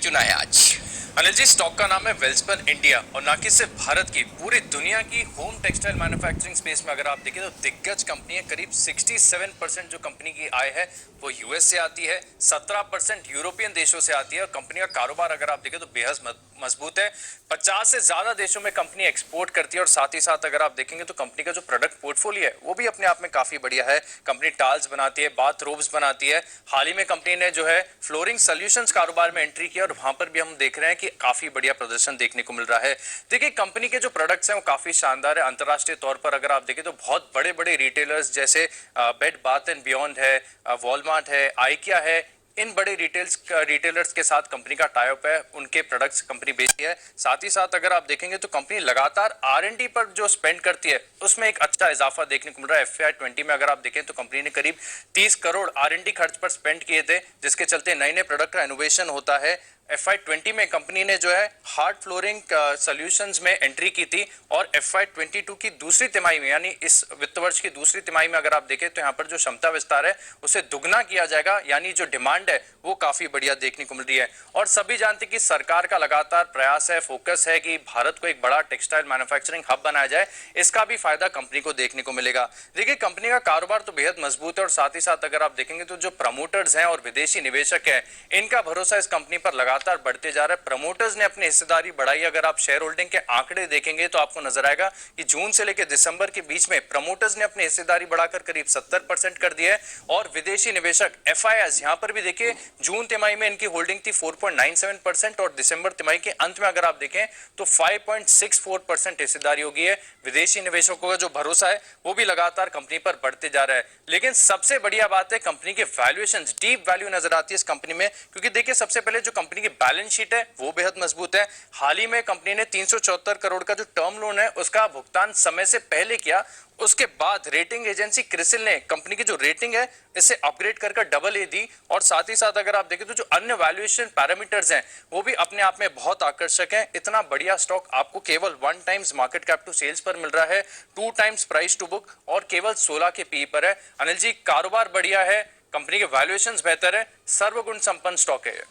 चुना है आज। अनिल जी, स्टॉक का नाम है वेल्सपन इंडिया और ना कि सिर्फ भारत की, पूरी दुनिया की होम टेक्सटाइल मैन्युफैक्चरिंग स्पेस में अगर आप देखें तो दिग्गज कंपनी है। करीब 67% जो कंपनी की आय है वो यूएस से आती है, 17% यूरोपियन देशों से आती है और कंपनी का कारोबार अगर आप देखें तो बेहद मजबूत है। 50 से ज्यादा देशों में कंपनी एक्सपोर्ट करती है और साथ ही साथ अगर आप देखेंगे तो कंपनी का जो प्रोडक्ट पोर्टफोलियो है वो भी अपने आप में काफी बढ़िया है। कंपनी टाल्स बनाती है, बाथरोब्स बनाती है। हाल ही में कंपनी ने जो है फ्लोरिंग सॉल्यूशंस कारोबार में एंट्री किया और वहां पर भी हम देख रहे हैं कि काफी बढ़िया प्रदर्शन देखने को मिल रहा है। देखिए, कंपनी के जो प्रोडक्ट्स हैं वो काफी शानदार है। अंतरराष्ट्रीय तौर पर अगर आप देखें तो बहुत बड़े बड़े रिटेलर्स जैसे बेड बाथ एंड बियॉन्ड है, वॉलमार्ट है, आइकिया है, इन बड़े रिटेलर्स के साथ कंपनी का टाई अप है, उनके प्रोडक्ट्स कंपनी बेचती है। साथ ही साथ अगर आप देखेंगे तो कंपनी लगातार R&D पर जो स्पेंड करती है उसमें एक अच्छा इजाफा देखने को मिल रहा है। FY20 में अगर आप देखें तो कंपनी ने करीब 30 करोड़ R&D खर्च पर स्पेंड किए थे, जिसके चलते नए नए प्रोडक्ट का इनोवेशन होता है। FY20 में कंपनी ने जो है हार्ड फ्लोरिंग सॉल्यूशंस में एंट्री की थी और FY22 की दूसरी तिमाही में, यानी इस वित्त वर्ष की दूसरी तिमाही में अगर आप देखें तो यहाँ पर जो क्षमता विस्तार है उसे दुगना किया जाएगा, यानी जो डिमांड है वो काफी बढ़िया देखने को मिल रही है। और सभी जानते हैं कि सरकार का लगातार प्रयास है, फोकस है कि भारत को एक बड़ा टेक्सटाइल मैन्युफैक्चरिंग हब बनाया जाए। इसका भी फायदा कंपनी को देखने को मिलेगा। देखिए, कंपनी का कारोबार तो बेहद मजबूत है और साथ ही साथ अगर आप देखेंगे तो जो प्रमोटर्स हैं और विदेशी निवेशक हैं, इनका भरोसा इस कंपनी पर लगातार बढ़ते जा रहा है। प्रमोटर्स ने अपनी हिस्सेदारी बढ़ाई। अगर आप शेयर होल्डिंग के आंकड़े देखेंगे तो आपको नजर आएगा कि जून से लेकर दिसंबर के बीच में प्रमोटर्स ने अपनी हिस्सेदारी बढ़ाकर करीब 70% कर दी है और विदेशी निवेशक FIS, यहां पर भी देखिए जून तिमाही में इनकी होल्डिंग थी 4.97% और दिसंबर तिमाही के अंत में अगर आप देखें तो 5.64% हिस्सेदारी हो गई है। विदेशी निवेशकों का जो भरोसा है वो भी लगातार कंपनी पर बढ़ते जा रहा है। लेकिन सबसे बढ़िया बात है कंपनी के वैल्यूएशन, डीप वैल्यू नजर आती है इस कंपनी में, क्योंकि देखिए सबसे पहले जो कंपनी की बैलेंस शीट है वो बेहद मजबूत है। हाल ही में कंपनी ने 374 करोड़ का जो टर्म लोन है उसका भुगतान समय से पहले किया। उसके बाद रेटिंग एजेंसी क्रिसिल ने कंपनी की जो रेटिंग है इसे अपग्रेड कर डबल ए दी और साथ ही साथ अगर आप देखें तो जो अन्य वैल्यूएशन पैरामीटर्स हैं वो भी अपने आप में बहुत आकर्षक हैं। इतना बढ़िया स्टॉक आपको केवल 1 times market cap to sales पर मिल रहा है, 2 टाइम्स प्राइस टू बुक और केवल 16 के पी पर है। अनिल जी, कारोबार बढ़िया है, कंपनी के वैल्यूएशंस बेहतर है, सर्वगुण संपन्न स्टॉक है।